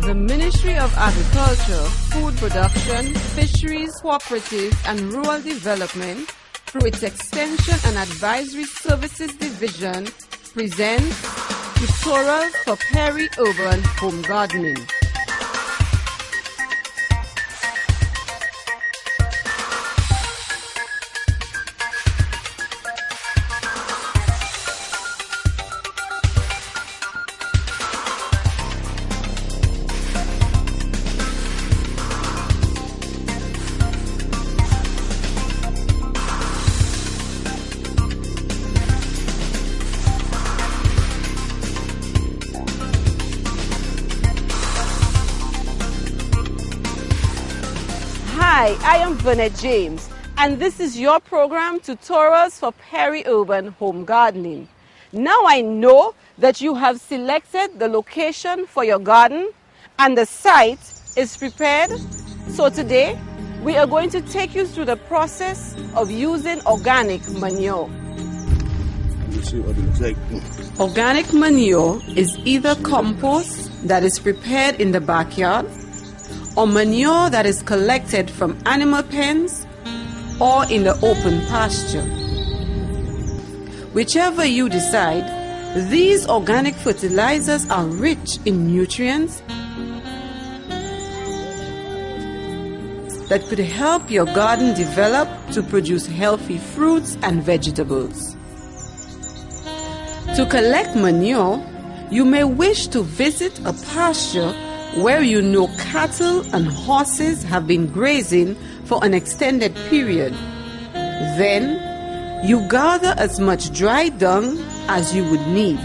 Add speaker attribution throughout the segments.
Speaker 1: The Ministry of Agriculture, Food Production, Fisheries, Cooperatives and Rural Development, through its Extension and Advisory Services Division, presents tutorials for peri-urban home gardening.
Speaker 2: Hi, I am Vernet James, and this is your program, Tutorials for Peri-Urban Home Gardening. Now I know that you have selected the location for your garden and the site is prepared. So today, we are going to take you through the process of using organic manure. Organic manure is either compost that is prepared in the backyard, or manure that is collected from animal pens or in the open pasture. Whichever you decide, these organic fertilizers are rich in nutrients that could help your garden develop to produce healthy fruits and vegetables. To collect manure, you may wish to visit a pasture where you know cattle and horses have been grazing for an extended period. Then, you gather as much dry dung as you would need.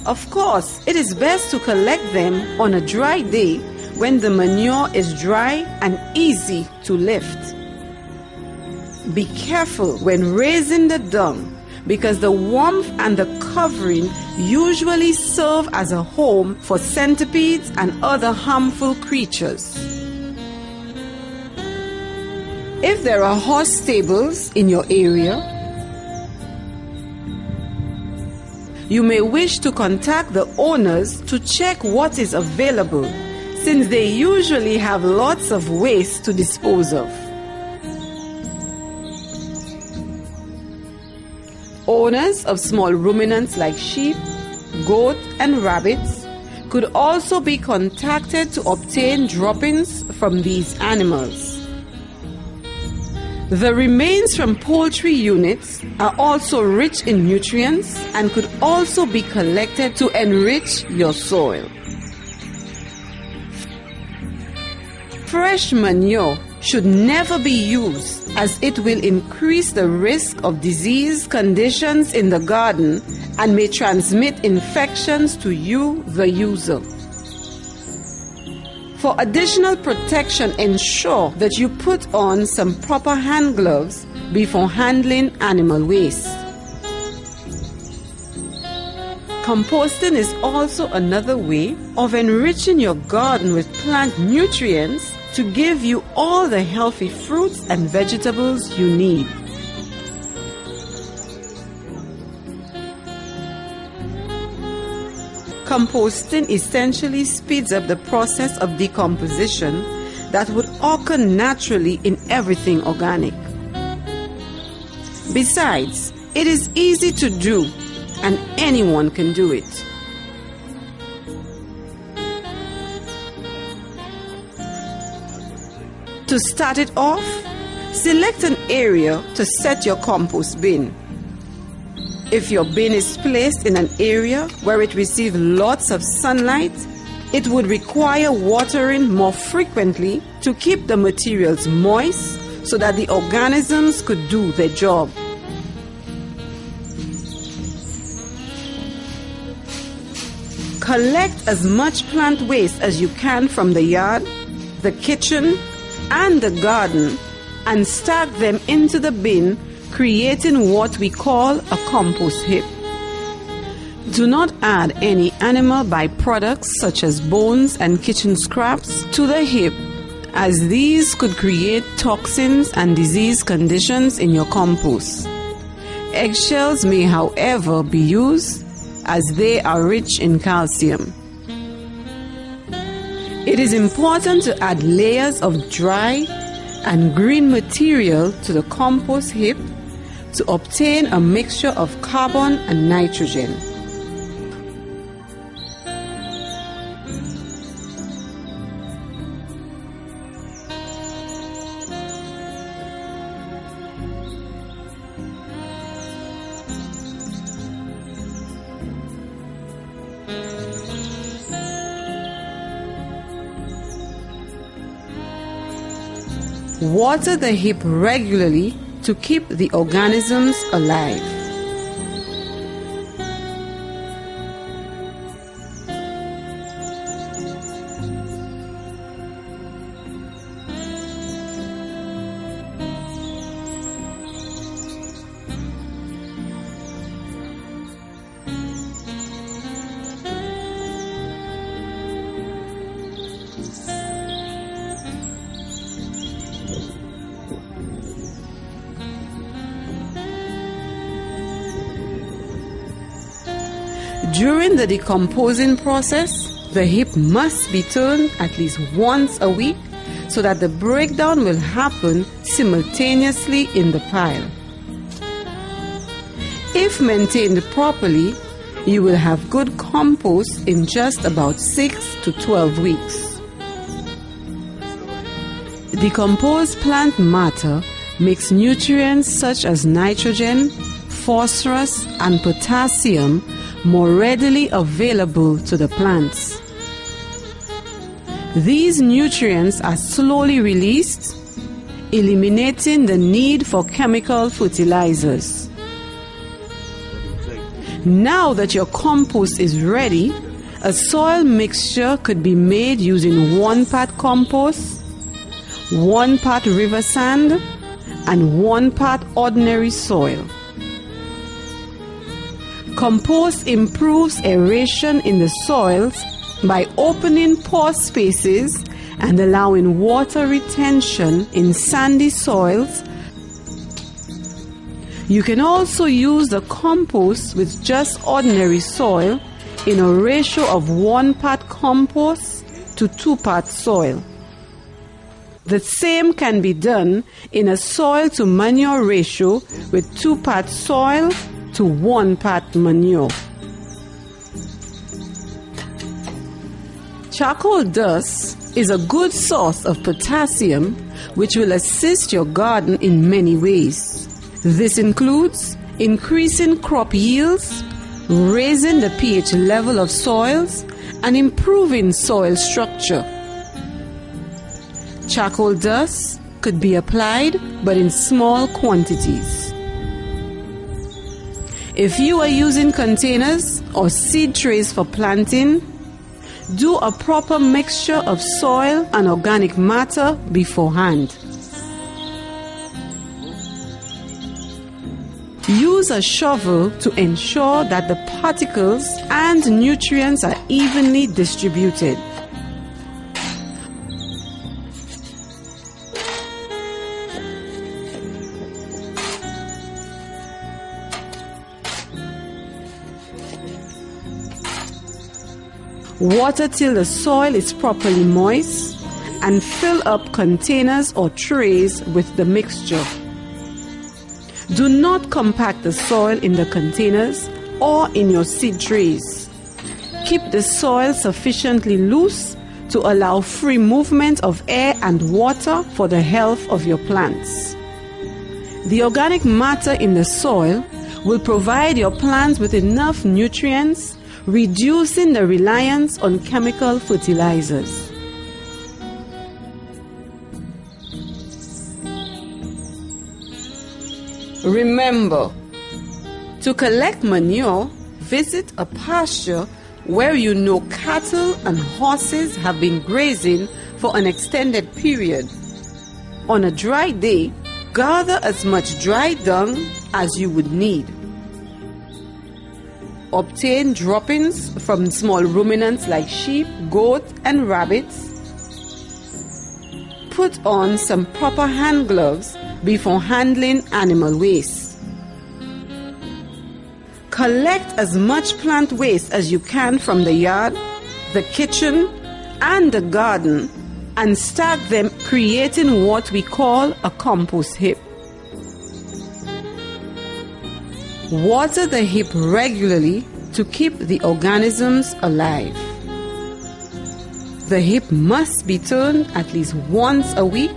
Speaker 2: Of course, it is best to collect them on a dry day when the manure is dry and easy to lift. Be careful when raising the dung, because the warmth and the covering usually serve as a home for centipedes and other harmful creatures. If there are horse stables in your area, you may wish to contact the owners to check what is available, since they usually have lots of waste to dispose of. Owners of small ruminants like sheep, goat, and rabbits could also be contacted to obtain droppings from these animals. The remains from poultry units are also rich in nutrients and could also be collected to enrich your soil. Fresh manure should never be used, as it will increase the risk of disease conditions in the garden and may transmit infections to you, the user. For additional protection, ensure that you put on some proper hand gloves before handling animal waste. Composting is also another way of enriching your garden with plant nutrients to give you all the healthy fruits and vegetables you need. Composting essentially speeds up the process of decomposition that would occur naturally in everything organic. Besides, it is easy to do and anyone can do it. To start it off, select an area to set your compost bin. If your bin is placed in an area where it receives lots of sunlight, it would require watering more frequently to keep the materials moist so that the organisms could do their job. Collect as much plant waste as you can from the yard, the kitchen, and the garden and stack them into the bin, creating what we call a compost heap. Do not add any animal byproducts such as bones and kitchen scraps to the heap, as these could create toxins and disease conditions in your compost. Eggshells may, however, be used, as they are rich in calcium. It is important to add layers of dry and green material to the compost heap to obtain a mixture of carbon and nitrogen. Water the heap regularly to keep the organisms alive. During the decomposing process, the heap must be turned at least once a week so that the breakdown will happen simultaneously in the pile. If maintained properly, you will have good compost in just about 6 to 12 weeks. Decomposed plant matter makes nutrients such as nitrogen, phosphorus, and potassium more readily available to the plants. These nutrients are slowly released, eliminating the need for chemical fertilizers. Now that your compost is ready, a soil mixture could be made using 1 part compost, 1 part river sand, and 1 part ordinary soil. Compost improves aeration in the soils by opening pore spaces and allowing water retention in sandy soils. You can also use the compost with just ordinary soil in a ratio of 1 part compost to 2 part soil. The same can be done in a soil to manure ratio with 2 part soil to 1 part manure. Charcoal dust is a good source of potassium which will assist your garden in many ways. This includes increasing crop yields, raising the pH level of soils, and improving soil structure. Charcoal dust could be applied but in small quantities. If you are using containers or seed trays for planting, do a proper mixture of soil and organic matter beforehand. Use a shovel to ensure that the particles and nutrients are evenly distributed. Water till the soil is properly moist and fill up containers or trays with the mixture. Do not compact the soil in the containers or in your seed trays. Keep the soil sufficiently loose to allow free movement of air and water for the health of your plants. The organic matter in the soil will provide your plants with enough nutrients, reducing the reliance on chemical fertilizers. Remember, to collect manure, visit a pasture where you know cattle and horses have been grazing for an extended period. On a dry day, gather as much dry dung as you would need. Obtain droppings from small ruminants like sheep, goat, and rabbits. Put on some proper hand gloves before handling animal waste. Collect as much plant waste as you can from the yard, the kitchen, and the garden and stack them, creating what we call a compost heap. Water the heap regularly to keep the organisms alive. The heap must be turned at least once a week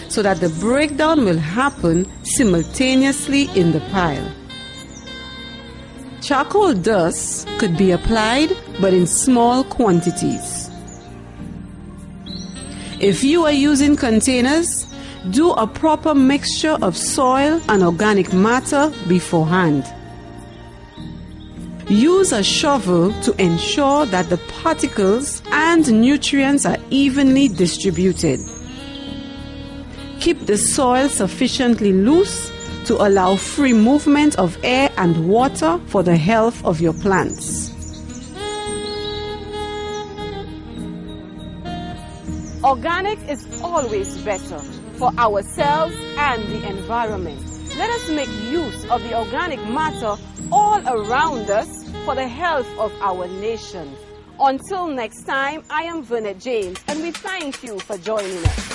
Speaker 2: so that the breakdown will happen simultaneously in the pile. Charcoal dust could be applied, but in small quantities. If you are using containers, do a proper mixture of soil and organic matter beforehand. Use a shovel to ensure that the particles and nutrients are evenly distributed. Keep the soil sufficiently loose to allow free movement of air and water for the health of your plants. Organic is always better for ourselves and the environment. Let us make use of the organic matter all around us for the health of our nation. Until next time, I am Vernet James, and we thank you for joining us.